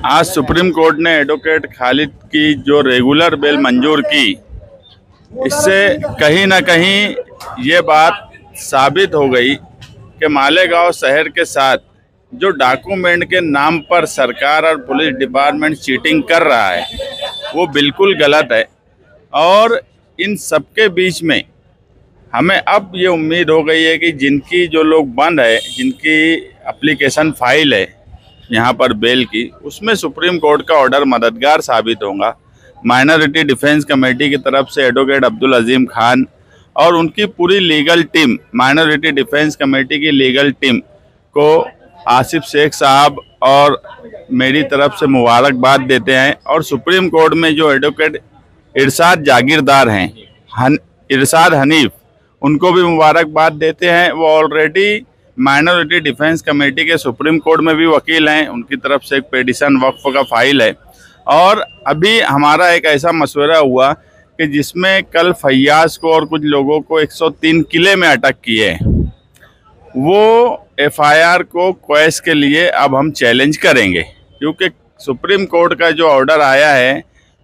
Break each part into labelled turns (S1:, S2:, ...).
S1: आज supreme court ने advocate Khalid की जो रेगुलर बेल मंजूर की, इससे कहीं ना कहीं ये बात साबित हो गई कि मालेगांव शहर के साथ जो डॉक्यूमेंट के नाम पर सरकार और पुलिस डिपार्टमेंट चीटिंग कर रहा है वो बिल्कुल गलत है। और इन सबके बीच में हमें अब ये उम्मीद हो गई है कि जिनकी जो लोग बंद है, जिनकी एप्लीकेशन फाइल है यहाँ पर बेल की, उसमें सुप्रीम कोर्ट का ऑर्डर मददगार साबित होगा। माइनॉरिटी डिफेंस कमेटी की तरफ से एडवोकेट अब्दुल अजीम खान और उनकी पूरी legal team, minority defence committee की लीगल टीम को आसिफ शेख साहब और मेरी तरफ से मुबारकबाद देते हैं। और सुप्रीम कोर्ट में जो एडवोकेट इरशाद जागीरदार हैं, इरशाद हनीफ, उनको भी मुबारकबाद देते हैं। वो ऑलरेडी माइनॉरिटी डिफेंस कमेटी के सुप्रीम कोर्ट में भी वकील हैं, उनकी तरफ से एक पेटिशन वक्फ का फाइल है। और अभी हमारा एक ऐसा मशवरा हुआ कि जिसमें कल फैयाज को और कुछ लोगों को 103 किले में अटक किए, वो एफआईआर को क्वेश के लिए अब हम चैलेंज करेंगे, क्योंकि सुप्रीम कोर्ट का जो ऑर्डर आया है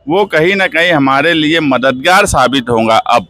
S1: वो कहीं ना कहीं हमारे लिए मददगार साबित होगा अब।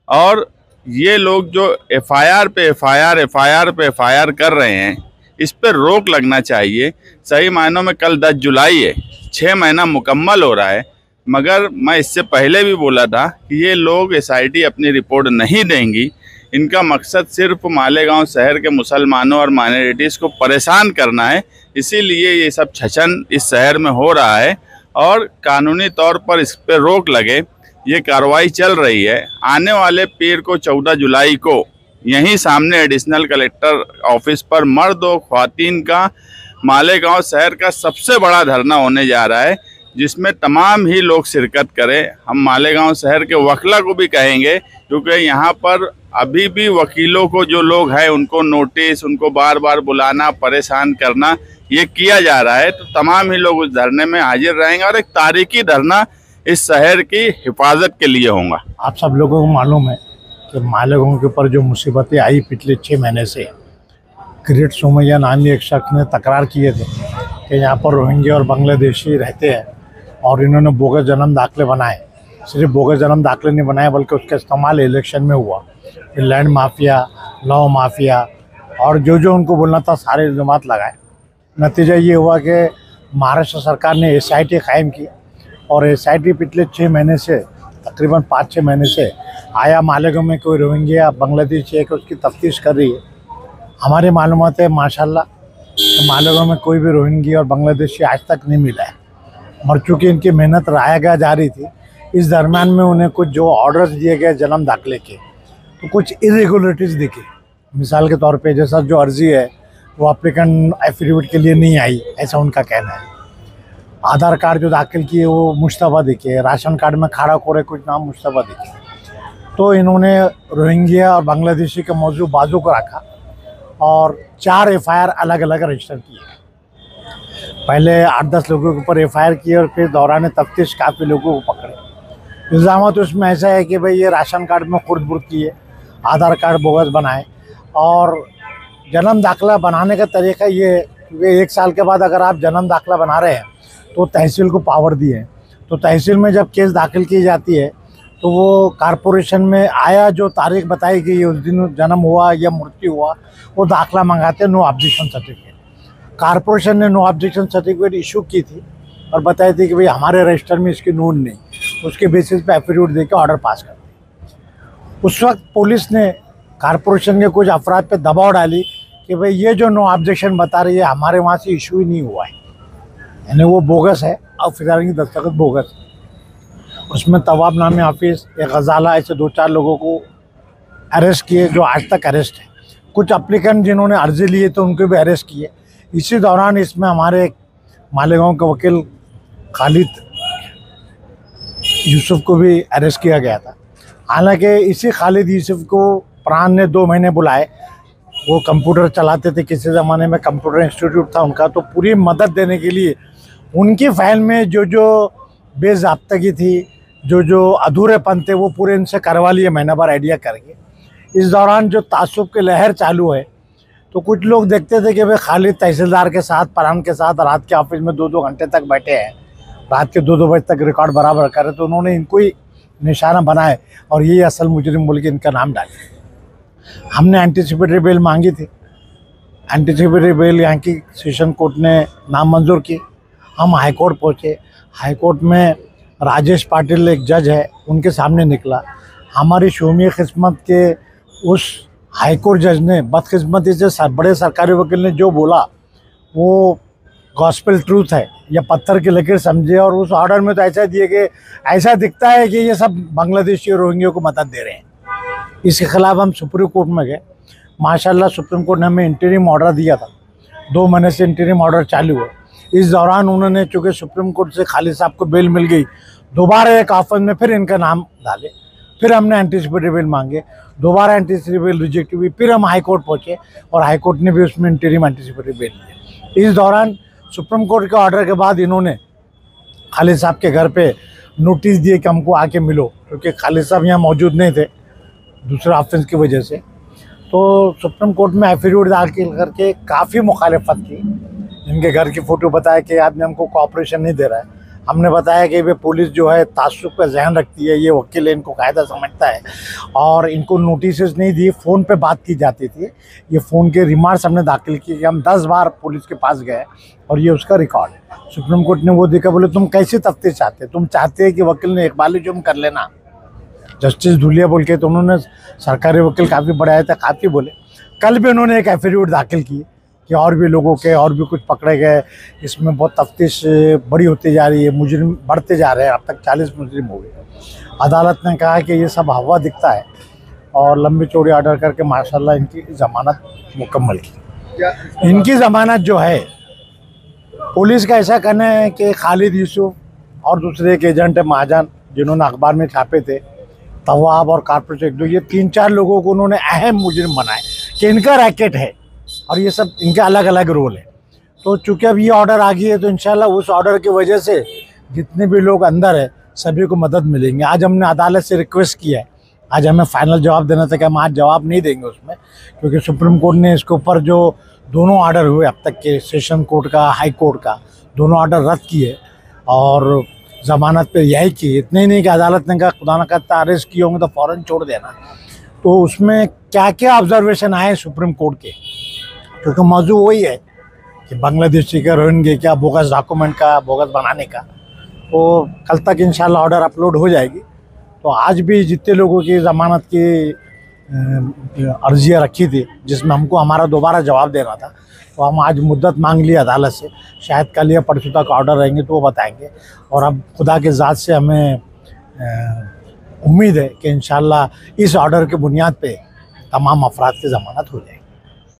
S1: और ये लोग जो एफआईआर पे एफआईआर कर रहे हैं, इस पर रोक लगना चाहिए। सही मायनों में कल 10 जुलाई है, 6 महीना मुकम्मल हो रहा है, मगर मैं इससे पहले भी बोला था कि ये लोग एसआईटी अपनी रिपोर्ट नहीं देंगी। इनका मकसद सिर्फ मालेगांव शहर के मुसलमानों और माइनॉरिटीज़ को परेशान करना है, इसीलिए ये सब छचन इस शहर में हो रहा है। और कानूनी तौर पर इस पर रोक लगे, ये कार्रवाई चल रही है। आने वाले पीर को 14 जुलाई को यहीं सामने एडिशनल कलेक्टर ऑफिस पर मर्द और ख्वातीन का मालेगांव शहर का सबसे बड़ा धरना होने जा रहा है, जिसमें तमाम ही लोग शिरकत करें। हम मालेगांव शहर के वकला को भी कहेंगे, क्योंकि यहाँ पर अभी भी वकीलों को जो लोग हैं उनको नोटिस, उनको बार बार बुलाना, परेशान करना, ये किया जा रहा है। तो तमाम ही लोग उस धरने में हाजिर रहेंगे और एक तारीखी धरना इस शहर की हिफाजत के लिए होगा।
S2: आप सब लोगों को मालूम है कि मालेगांव के ऊपर जो मुसीबतें आई पिछले 6 महीने से, ग्रेट सोमैया नामी एक शख्स ने तकरार किए थे कि यहाँ पर रोहिंग्या और बांग्लादेशी रहते हैं और इन्होंने बोगस जन्म दाखिले बनाए। सिर्फ बोगस जन्म दाखिले नहीं बनाए बल्कि उसका इस्तेमाल इलेक्शन में हुआ। फिर लैंड माफिया, लॉ माफिया और जो उनको बोलना था सारे इल्ज़ामात लगाए। नतीजा ये हुआ कि महाराष्ट्र सरकार ने एसआईटी कायम की और एसआईटी पिछले 6 महीने से, तकरीबन 5-6 महीने से आया मालेगांव में कोई रोहिंग्या बांग्लादेशी है कि उसकी तफ्तीश कर रही है। हमारी मालूमात है माशाल्लाह तो मालेगांव में कोई भी रोहिंग्या और बांग्लादेशी आज तक नहीं मिला है। और चूँकि इनकी मेहनत राया जा रही थी, इस दरम्यान में उन्हें कुछ जो ऑर्डर्स दिए गए जन्म दाखिले के, तो कुछ इरेगुलरिटीज़ दिखी। मिसाल के तौर पे जैसा जो अर्जी है वो एप्लीकेंट एफिडेविट के लिए नहीं आई, ऐसा उनका कहना है। आधार कार्ड जो दाखिल किए वो मुश्तबा दिखे, राशन कार्ड में खाड़ा खोड़े कुछ नाम मुश्तबा दिखे। तो इन्होंने रोहिंग्या और बांग्लादेशी का मौजू बाजू को रखा और 4 एफआईआर अलग अलग रजिस्टर किए। पहले 8-10 लोगों के ऊपर एफआईआर किए और फिर दौरान तफ्तीश काफ़ी लोगों को पकड़े। इल्ज़ाम तो इसमें ऐसा है कि भाई ये राशन कार्ड में खुर्द-बुर्द किए, आधार कार्ड बोगस बनाए और जन्म दाखिला बनाने का तरीका ये है कि 1 साल के बाद अगर आप जन्म दाखिला बना रहे हैं तो तहसील को पावर दी है। तो तहसील में जब केस दाखिल की जाती है तो वो कारपोरेशन में आया जो तारीख बताई गई उस दिन जन्म हुआ या मृत्यु हुआ, वो दाखिला मंगाते हैं नो ऑब्जेक्शन सर्टिफिकेट। कारपोरेशन ने नो ऑब्जेक्शन सर्टिफिकेट इशू की थी और बताई थी कि भाई हमारे रजिस्टर में इसकी नोंद नहीं, उसके बेसिस पे एफिडेविट देकर ऑर्डर पास कर दिया। उस वक्त पुलिस ने कारपोरेशन के कुछ अफराद पे दबाव डाली कि भाई ये जो नो ऑब्जेक्शन बता रही है हमारे वहाँ से इशू ही नहीं हुआ है, यानी वो बोगस है और फिर की दस्तखत बोगस है। उसमें तवाब नामी हाफिज़, एक गजाला, ऐसे 2-4 लोगों को अरेस्ट किए जो आज तक अरेस्ट है। कुछ एप्लीकेंट जिन्होंने अर्जी लिए तो उनको भी अरेस्ट किए। इसी दौरान इसमें हमारे मालेगांव के वकील खालिद यूसुफ को भी अरेस्ट किया गया था। हालांकि इसी खालिद यूसुफ को प्राण ने 2 महीने बुलाए। वो कंप्यूटर चलाते थे, किसी ज़माने में कंप्यूटर इंस्टीट्यूट था उनका, तो पूरी मदद देने के लिए उनकी फ़ाइल में जो बेज़ाब्तगी थी, जो अधूरेपन थे, वो पूरे इनसे करवा लिए महीना भर आइडिया करके। इस दौरान जो तासुब की लहर चालू है, तो कुछ लोग देखते थे कि भाई खालिद तहसीलदार के साथ, परान के साथ रात के ऑफिस में 2-2 घंटे तक बैठे हैं, रात के 2-2 बजे तक रिकॉर्ड बराबर कर रहे, तो उन्होंने इनको ही निशाना बनाए और यही असल मुजरिम बोल के इनका नाम डाले। हमने एंटीसिपेटरी बेल मांगी थी, एंटीसिपेटरी बेल यहाँ की सेशन कोर्ट ने नामंजूर की। हम हाई कोर्ट पहुँचे, हाई कोर्ट में राजेश पाटिल एक जज है, उनके सामने निकला। हमारी शोमीय किस्मत के उस हाई कोर्ट जज ने बदकिस्मती से बड़े सरकारी वकील ने जो बोला वो गॉस्पेल ट्रूथ है या पत्थर की लकीर समझे, और उस ऑर्डर में तो ऐसा दिए कि ऐसा दिखता है कि ये सब बांग्लादेशी और रोहिंग्या को मदद दे रहे हैं। इसके खिलाफ हम सुप्रीम कोर्ट में गए। माशाल्लाह सुप्रीम कोर्ट ने हमें इंटरिम ऑर्डर दिया था, 2 महीने से इंटरिम ऑर्डर चालू है। इस दौरान उन्होंने, चूँकि सुप्रीम कोर्ट से खालिद साहब को बेल मिल गई, दोबारा एक ऑफर में फिर इनका नाम डाले। फिर हमने एंटीसिपेटरी बेल मांगे, दोबारा एंटीसिपेटरी बेल रिजेक्ट हुई। फिर हम हाई कोर्ट पहुँचे और हाई कोर्ट ने भी उसमें इंटरिम एंटीसिपेटरी बेल दी। इस दौरान सुप्रीम कोर्ट के ऑर्डर के बाद इन्होंने खालिद साहब के घर पे नोटिस दिए कि हमको आके मिलो, क्योंकि खालिद साहब यहाँ मौजूद नहीं थे दूसरे ऑफेंस की वजह से। तो सुप्रीम कोर्ट में एफिडेविट दाखिल करके काफ़ी मुखालिफत की। इनके घर की फ़ोटो बताया कि आदमी हमको कोऑपरेशन नहीं दे रहा है। हमने बताया कि वे पुलिस जो है तासुब का ज़हन रखती है, ये वकील इनको कायदा समझता है और इनको नोटिस नहीं दिए, फ़ोन पे बात की जाती थी। ये फ़ोन के रिमार्क्स हमने दाखिल किए कि हम 10 बार पुलिस के पास गए और ये उसका रिकॉर्ड है। सुप्रीम कोर्ट ने वो देखा, बोले तुम कैसी तफ्तीश चाहते, तुम चाहते हैं कि वकील ने इकबाली जुर्म कर लेना, जस्टिस धुलिया बोल के, तो उन्होंने सरकारी वकील काफ़ी बड़े आए थे, काफ़ी बोले। कल भी उन्होंने एक एफिडेविट दाखिल की कि और भी लोगों के और भी कुछ पकड़े गए, इसमें बहुत तफ्तीश बड़ी होती जा रही है, मुजरिम बढ़ते जा रहे हैं, अब तक 40 मुजरिम हो गए। अदालत ने कहा कि ये सब हवा दिखता है और लंबी चौड़ी ऑर्डर करके माशाल्लाह इनकी ज़मानत मुकम्मल की। इनकी ज़मानत जो है, पुलिस का ऐसा कहना है कि खालिद यूसुफ और दूसरे एक एजेंट है महाजन, जिन्होंने अखबार में छापे थे, तवाब और कारपोरेट एक दो, ये 3-4 लोगों को उन्होंने अहम मुजरिम बनाए कि इनका रैकेट है और ये सब इनके अलग अलग रोल है। तो चूँकि अब ये ऑर्डर आ गई है तो इंशाल्लाह उस ऑर्डर की वजह से जितने भी लोग अंदर है सभी को मदद मिलेंगे। आज हमने अदालत से रिक्वेस्ट किया है, आज हमें फाइनल जवाब देना था कि हम आज जवाब नहीं देंगे उसमें, क्योंकि सुप्रीम कोर्ट ने इसके ऊपर जो दोनों ऑर्डर हुए अब तक के, सेशन कोर्ट का, हाई कोर्ट का, दोनों ऑर्डर रद्द किए और ज़मानत पे यही की। इतने ही नहीं कि अदालत ने कहा खुदा न करता अरेस्ट किए होंगे तो फ़ौरन छोड़ देना। तो उसमें क्या क्या ऑब्जर्वेशन आए सुप्रीम कोर्ट के, क्योंकि मौजू वही है कि बांग्लादेशी का, रोहिंग्या का, बोगस डॉक्यूमेंट का, बोगस बनाने का। तो कल तक इंशाल्लाह ऑर्डर अपलोड हो जाएगी। तो आज भी जितने लोगों की ज़मानत की अर्जियाँ रखी थी, जिसमें हमको हमारा दोबारा जवाब देना था, तो हम आज मुद्दत मांग ली अदालत से, शायद कल या परसों तक ऑर्डर रहेंगे तो वो बताएंगे। और अब खुदा के ज़ात से हमें उम्मीद है कि इंशाल्लाह इस ऑर्डर के बुनियाद पे तमाम अफराद की ज़मानत हो जाएगी।